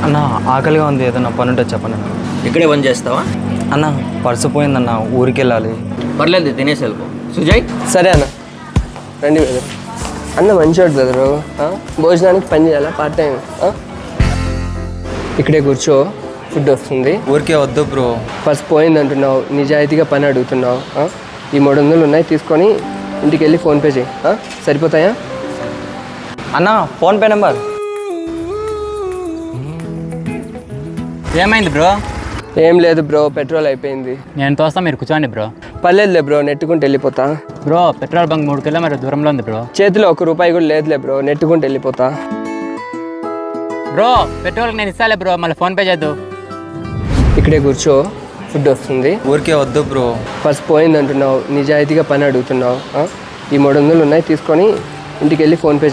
అన్న ఆకలిగా ఉంది, ఏదన్నా పని ఉంటే చెప్పండి అన్న. ఇక్కడే పని చేస్తావా? అన్న పర్సు పోయిందన్న, ఊరికి వెళ్ళాలి. పర్లేదు, తినేసి వెళ్ళిపో. సుజయ్, సరే అన్న, రండి బ్రదర్. అన్న మంచివాడు బ్రదరు, భోజనానికి పని చేయాలా పార్ట్ టైం. ఇక్కడే కూర్చో, ఫుడ్ వస్తుంది. ఊరికే వద్దు బ్రో. ఫస్ట్ పోయింది అంటున్నావు, నిజాయితీగా పని అడుగుతున్నావు. ఈ 300 ఉన్నాయి, తీసుకొని ఇంటికి వెళ్ళి ఫోన్పే చేయి. సరిపోతాయా? అన్న ఫోన్పే నెంబర్. ఏమైంది బ్రో? ఏం లేదు బ్రో, పెట్రోల్ అయిపోయింది. నేను తోస్తా, మీరు కూర్చోండి బ్రో. పర్లేదులే బ్రో, నెట్టుకుంటూ వెళ్ళిపోతా. బ్రో పెట్రోల్ బంక్ 3 కిలోమీటర్ దూరంలో ఉంది బ్రో. చేతిలో ₹1 కూడా లేదులే బ్రో, నెట్టుకుంటూ వెళ్ళిపోతా. బ్రో పెట్రోల్కి నేను ఇస్తాలే బ్రో, మళ్ళీ ఫోన్పే చేద్దు. ఇక్కడే కూర్చో, ఫుడ్ వస్తుంది. ఊరికే వద్దు బ్రో. ఫస్ట్ పోయింది అంటున్నావు, నిజాయితీగా పని అడుగుతున్నావు. ఈ 300 ఉన్నాయి, తీసుకొని ఇంటికి వెళ్ళి ఫోన్పే చేయి.